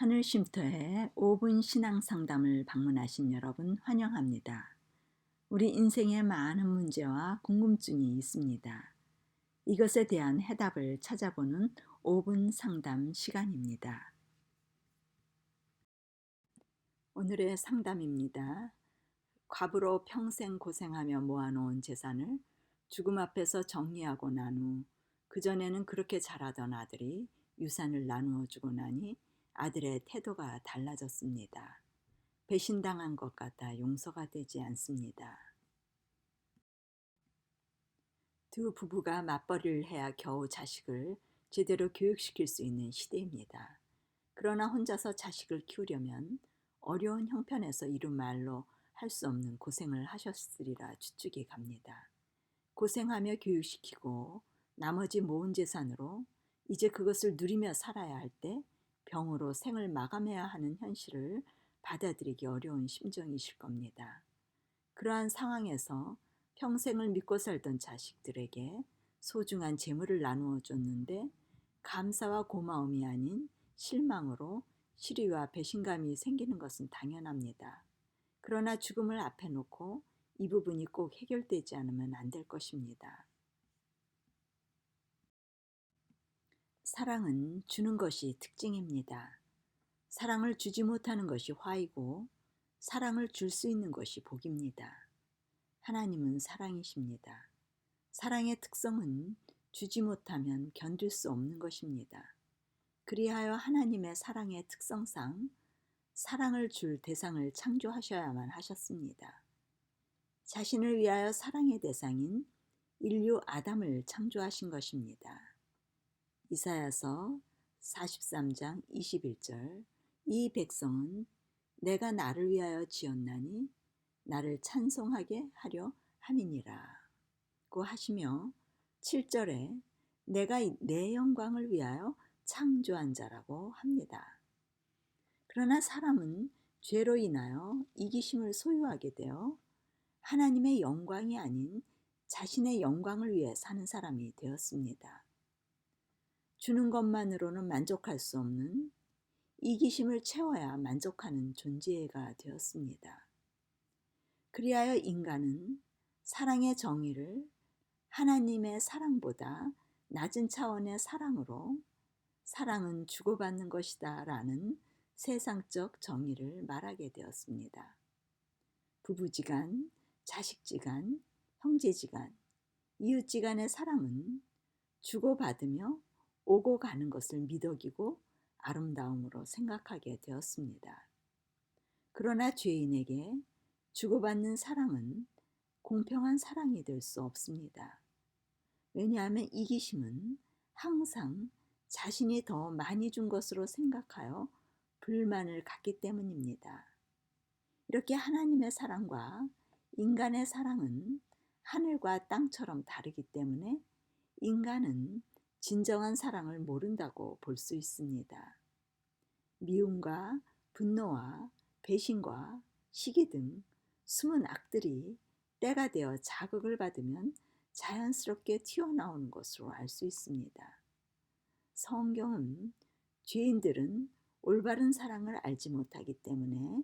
하늘 쉼터에 5분 신앙 상담을 방문하신 여러분 환영합니다. 우리 인생에 많은 문제와 궁금증이 있습니다. 이것에 대한 해답을 찾아보는 5분 상담 시간입니다. 오늘의 상담입니다. 과부로 평생 고생하며 모아놓은 재산을 죽음 앞에서 정리하고 난 후 그전에는 그렇게 잘하던 아들이 유산을 나누어 주고 나니 아들의 태도가 달라졌습니다. 배신당한 것 같아 용서가 되지 않습니다. 두 부부가 맞벌이를 해야 겨우 자식을 제대로 교육시킬 수 있는 시대입니다. 그러나 혼자서 자식을 키우려면 어려운 형편에서 이루 말로 할 수 없는 고생을 하셨으리라 추측이 갑니다. 고생하며 교육시키고 나머지 모은 재산으로 이제 그것을 누리며 살아야 할 때 병으로 생을 마감해야 하는 현실을 받아들이기 어려운 심정이실 겁니다. 그러한 상황에서 평생을 믿고 살던 자식들에게 소중한 재물을 나누어 줬는데 감사와 고마움이 아닌 실망으로 시리와 배신감이 생기는 것은 당연합니다. 그러나 죽음을 앞에 놓고 이 부분이 꼭 해결되지 않으면 안 될 것입니다. 사랑은 주는 것이 특징입니다. 사랑을 주지 못하는 것이 화이고 사랑을 줄 수 있는 것이 복입니다. 하나님은 사랑이십니다. 사랑의 특성은 주지 못하면 견딜 수 없는 것입니다. 그리하여 하나님의 사랑의 특성상 사랑을 줄 대상을 창조하셔야만 하셨습니다. 자신을 위하여 사랑의 대상인 인류 아담을 창조하신 것입니다. 이사야서 43장 21절 이 백성은 내가 나를 위하여 지었나니 나를 찬송하게 하려 함이니라 고 하시며 7절에 내가 내 영광을 위하여 창조한 자라고 합니다. 그러나 사람은 죄로 인하여 이기심을 소유하게 되어 하나님의 영광이 아닌 자신의 영광을 위해 사는 사람이 되었습니다. 주는 것만으로는 만족할 수 없는 이기심을 채워야 만족하는 존재가 되었습니다. 그리하여 인간은 사랑의 정의를 하나님의 사랑보다 낮은 차원의 사랑으로 사랑은 주고받는 것이다 라는 세상적 정의를 말하게 되었습니다. 부부지간, 자식지간, 형제지간, 이웃지간의 사랑은 주고받으며 오고 가는 것을 미덕이고 아름다움으로 생각하게 되었습니다. 그러나 죄인에게 주고받는 사랑은 공평한 사랑이 될 수 없습니다. 왜냐하면 이기심은 항상 자신이 더 많이 준 것으로 생각하여 불만을 갖기 때문입니다. 이렇게 하나님의 사랑과 인간의 사랑은 하늘과 땅처럼 다르기 때문에 인간은 진정한 사랑을 모른다고 볼 수 있습니다. 미움과 분노와 배신과 시기 등 숨은 악들이 때가 되어 자극을 받으면 자연스럽게 튀어나오는 것으로 알 수 있습니다. 성경은 죄인들은 올바른 사랑을 알지 못하기 때문에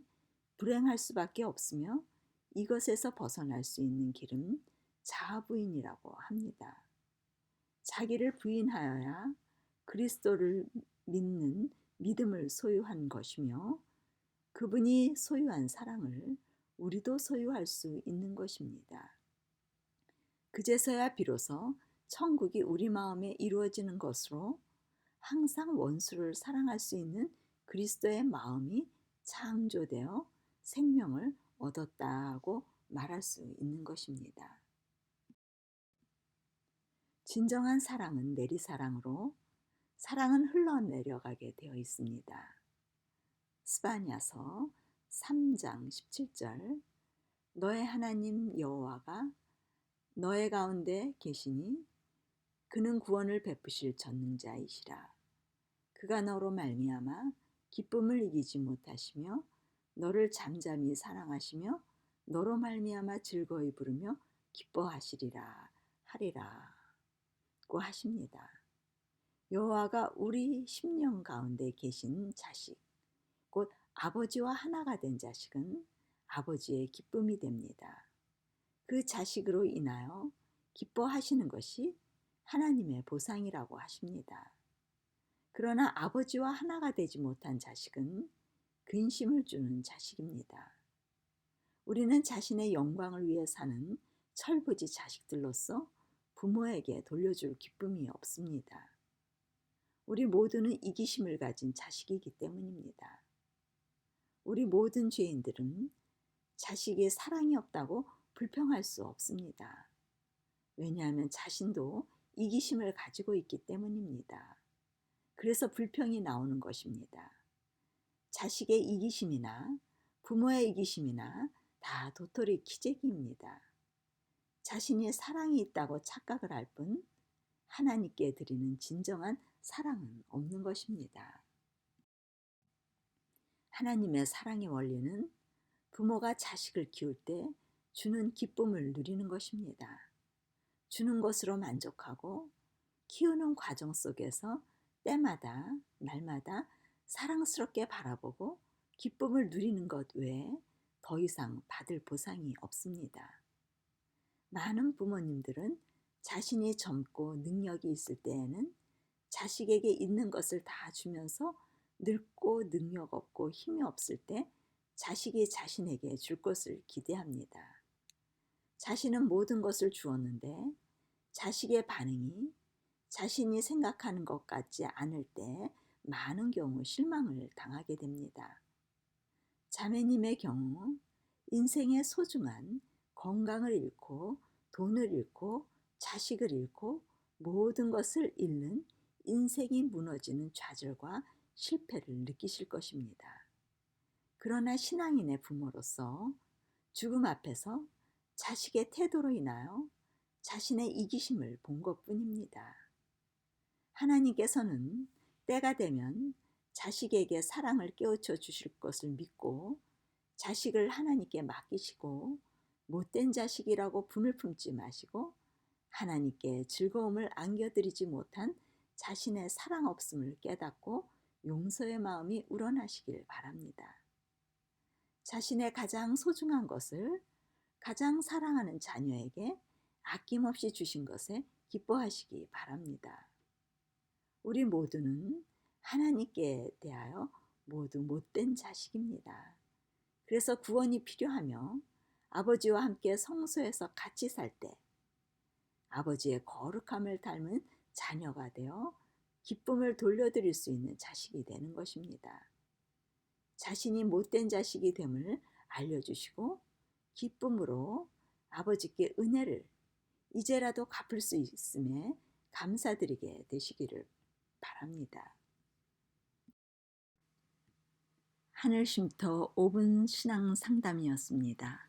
불행할 수밖에 없으며 이것에서 벗어날 수 있는 길은 자아부인이라고 합니다. 자기를 부인하여야 그리스도를 믿는 믿음을 소유한 것이며 그분이 소유한 사랑을 우리도 소유할 수 있는 것입니다. 그제서야 비로소 천국이 우리 마음에 이루어지는 것으로 항상 원수를 사랑할 수 있는 그리스도의 마음이 창조되어 생명을 얻었다고 말할 수 있는 것입니다. 진정한 사랑은 내리사랑으로 사랑은 흘러내려가게 되어 있습니다. 스바냐서 3장 17절 너의 하나님 여호와가 너의 가운데 계시니 그는 구원을 베푸실 전능자이시라. 그가 너로 말미암아 기쁨을 이기지 못하시며 너를 잠잠히 사랑하시며 너로 말미암아 즐거이 부르며 기뻐하시리라 하리라 고 하십니다. 여호와가 우리 심령 가운데 계신 자식, 곧 아버지와 하나가 된 자식은 아버지의 기쁨이 됩니다. 그 자식으로 인하여 기뻐하시는 것이 하나님의 보상이라고 하십니다. 그러나 아버지와 하나가 되지 못한 자식은 근심을 주는 자식입니다. 우리는 자신의 영광을 위해 사는 철부지 자식들로서 부모에게 돌려줄 기쁨이 없습니다. 우리 모두는 이기심을 가진 자식이기 때문입니다. 우리 모든 죄인들은 자식의 사랑이 없다고 불평할 수 없습니다. 왜냐하면 자신도 이기심을 가지고 있기 때문입니다. 그래서 불평이 나오는 것입니다. 자식의 이기심이나 부모의 이기심이나 다 도토리 키재기입니다. 자신이 사랑이 있다고 착각을 할 뿐 하나님께 드리는 진정한 사랑은 없는 것입니다. 하나님의 사랑의 원리는 부모가 자식을 키울 때 주는 기쁨을 누리는 것입니다. 주는 것으로 만족하고 키우는 과정 속에서 때마다 날마다 사랑스럽게 바라보고 기쁨을 누리는 것 외에 더 이상 받을 보상이 없습니다. 많은 부모님들은 자신이 젊고 능력이 있을 때에는 자식에게 있는 것을 다 주면서 늙고 능력 없고 힘이 없을 때 자식이 자신에게 줄 것을 기대합니다. 자신은 모든 것을 주었는데 자식의 반응이 자신이 생각하는 것 같지 않을 때 많은 경우 실망을 당하게 됩니다. 자매님의 경우 인생의 소중한 건강을 잃고 돈을 잃고 자식을 잃고 모든 것을 잃는 인생이 무너지는 좌절과 실패를 느끼실 것입니다. 그러나 신앙인의 부모로서 죽음 앞에서 자식의 태도로 인하여 자신의 이기심을 본 것뿐입니다. 하나님께서는 때가 되면 자식에게 사랑을 깨우쳐 주실 것을 믿고 자식을 하나님께 맡기시고 못된 자식이라고 분을 품지 마시고 하나님께 즐거움을 안겨드리지 못한 자신의 사랑 없음을 깨닫고 용서의 마음이 우러나시길 바랍니다. 자신의 가장 소중한 것을 가장 사랑하는 자녀에게 아낌없이 주신 것에 기뻐하시기 바랍니다. 우리 모두는 하나님께 대하여 모두 못된 자식입니다. 그래서 구원이 필요하며 아버지와 함께 성소에서 같이 살 때 아버지의 거룩함을 닮은 자녀가 되어 기쁨을 돌려드릴 수 있는 자식이 되는 것입니다. 자신이 못된 자식이 됨을 알려주시고 기쁨으로 아버지께 은혜를 이제라도 갚을 수 있음에 감사드리게 되시기를 바랍니다. 하늘쉼터 5분 신앙 상담이었습니다.